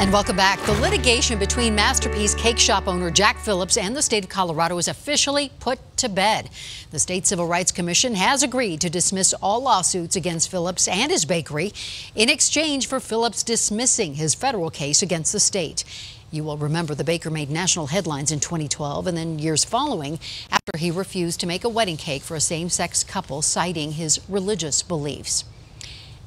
And welcome back. The litigation between Masterpiece cake shop owner Jack Phillips and the state of Colorado is officially put to bed. The State Civil Rights Commission has agreed to dismiss all lawsuits against Phillips and his bakery in exchange for Phillips dismissing his federal case against the state. You will remember the baker made national headlines in 2012 and then years following after he refused to make a wedding cake for a same-sex couple, citing his religious beliefs.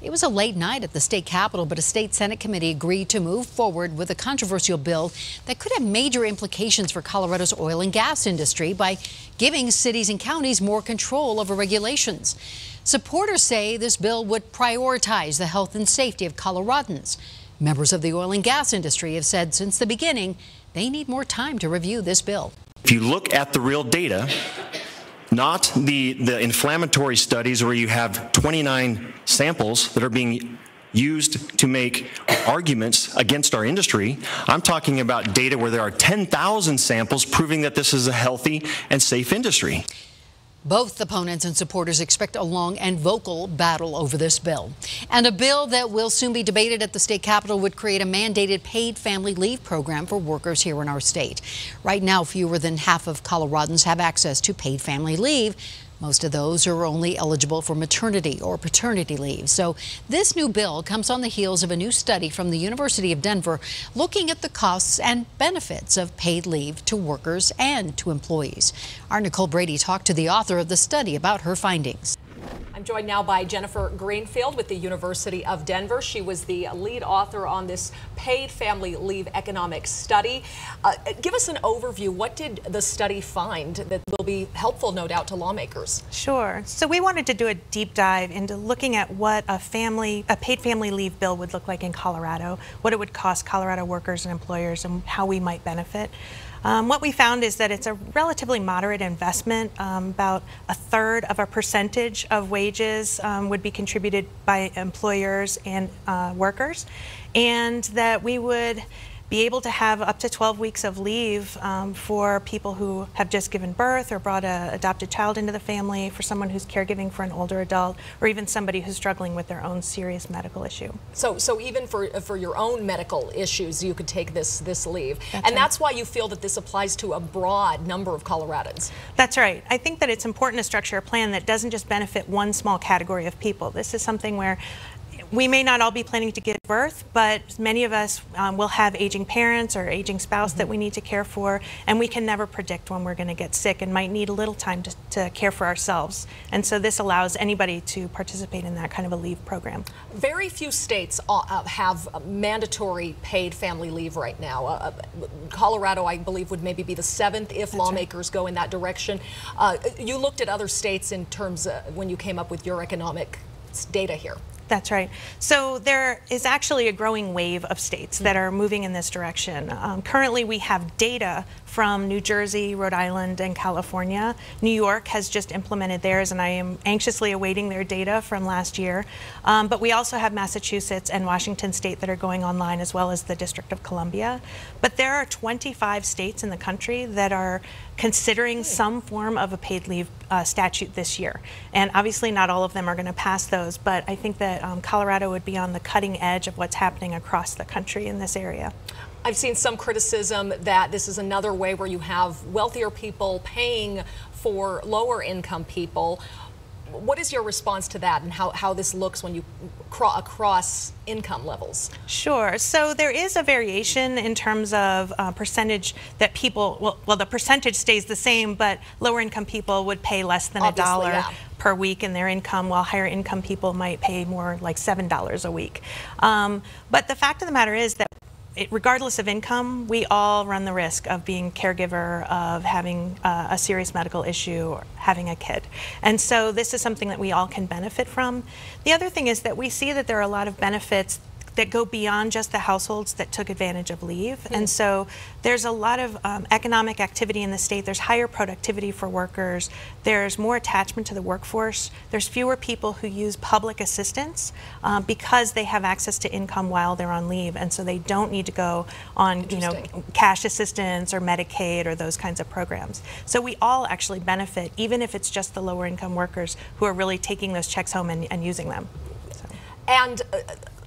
It was a late night at the state capitol, but a state Senate committee agreed to move forward with a controversial bill that could have major implications for Colorado's oil and gas industry by giving cities and counties more control over regulations. Supporters say this bill would prioritize the health and safety of Coloradans. Members of the oil and gas industry have said since the beginning they need more time to review this bill. If you look at the real data, not the inflammatory studies where you have 29 samples that are being used to make arguments against our industry. I'm talking about data where there are 10,000 samples proving that this is a healthy and safe industry. Both opponents and supporters expect a long and vocal battle over this bill. And a bill that will soon be debated at the state capitol would create a mandated paid family leave program for workers here in our state. Right now, fewer than half of Coloradans have access to paid family leave. Most of those are only eligible for maternity or paternity leave. So this new bill comes on the heels of a new study from the University of Denver looking at the costs and benefits of paid leave to workers and to employees. Our Nicole Brady talked to the author of the study about her findings. I'm joined now by Jennifer Greenfield with the University of Denver. She was the lead author on this paid family leave economic study. Give us an overview. What did the study find that will be helpful, no doubt, to lawmakers? Sure. So we wanted to do a deep dive into looking at what a paid family leave bill would look like in Colorado, what it would cost Colorado workers and employers, and how we might benefit. What we found is that it's a relatively moderate investment. About a third of a percentage of wages would be contributed by employers and workers, and that we would be able to have up to 12 weeks of leave for people who have just given birth or brought an adopted child into the family, for someone who's caregiving for an older adult, or even somebody who's struggling with their own serious medical issue. So even for your own medical issues, you could take this leave. That's why you feel that this applies to a broad number of Coloradans. That's right. I think that it's important to structure a plan that doesn't just benefit one small category of people. This is something where we may not all be planning to give birth, but many of us will have aging parents or aging spouse that we need to care for, and we can never predict when we're going to get sick and might need a little time to care for ourselves. And so this allows anybody to participate in that kind of a leave program. Very few states have mandatory paid family leave right now. Colorado, I believe, would maybe be the 7th if lawmakers go in that direction. You looked at other states in terms of when you came up with your economic data here. That's right. So there is actually a growing wave of states that are moving in this direction. Currently, we have data from New Jersey, Rhode Island, and California. New York has just implemented theirs, and I am anxiously awaiting their data from last year. But we also have Massachusetts and Washington State that are going online, as well as the District of Columbia. But there are 25 states in the country that are considering some form of a paid leave statute this year. And obviously not all of them are going to pass those, but I think that Colorado would be on the cutting edge of what's happening across the country in this area. I've seen some criticism that this is another way where you have wealthier people paying for lower income people. What is your response to that, and how this looks when you across income levels? Sure. So there is a variation in terms of percentage that people, well, the percentage stays the same, but lower income people would pay less than $1 per week in their income, while higher income people might pay more, like $7 a week. But the fact of the matter is that regardless of income, we all run the risk of being caregiver, of having a serious medical issue, or having a kid. And so this is something that we all can benefit from. The other thing is that we see that there are a lot of benefits that go beyond just the households that took advantage of leave. And so there's a lot of economic activity in the state. There's higher productivity for workers. There's more attachment to the workforce. There's fewer people who use public assistance because they have access to income while they're on leave. And so they don't need to go on, cash assistance or Medicaid or those kinds of programs. So we all actually benefit, even if it's just the lower income workers who are really taking those checks home and using them. So. And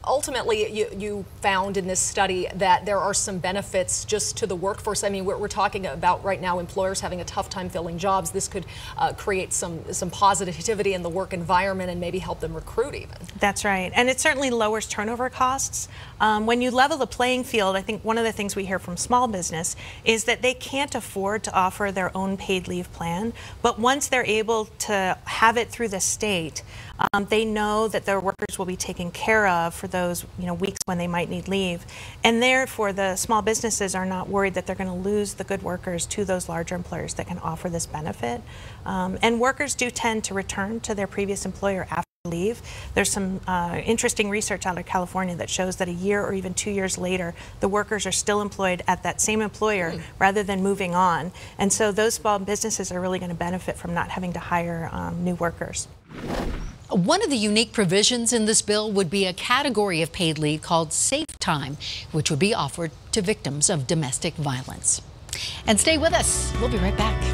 ultimately, you found in this study that there are some benefits just to the workforce. I mean, we're talking about right now employers having a tough time filling jobs. This could create some positivity in the work environment and maybe help them recruit even. That's right. And it certainly lowers turnover costs. When you level the playing field, I think one of the things we hear from small business is that they can't afford to offer their own paid leave plan. But once they're able to have it through the state, they know that their workers will be taken care of for those weeks when they might need leave, and therefore the small businesses are not worried that they're going to lose the good workers to those larger employers that can offer this benefit. And workers do tend to return to their previous employer after leave. There's some interesting research out of California that shows that a year or even 2 years later, the workers are still employed at that same employer rather than moving on. And so those small businesses are really going to benefit from not having to hire new workers. One of the unique provisions in this bill would be a category of paid leave called safe time, which would be offered to victims of domestic violence. And stay with us. We'll be right back.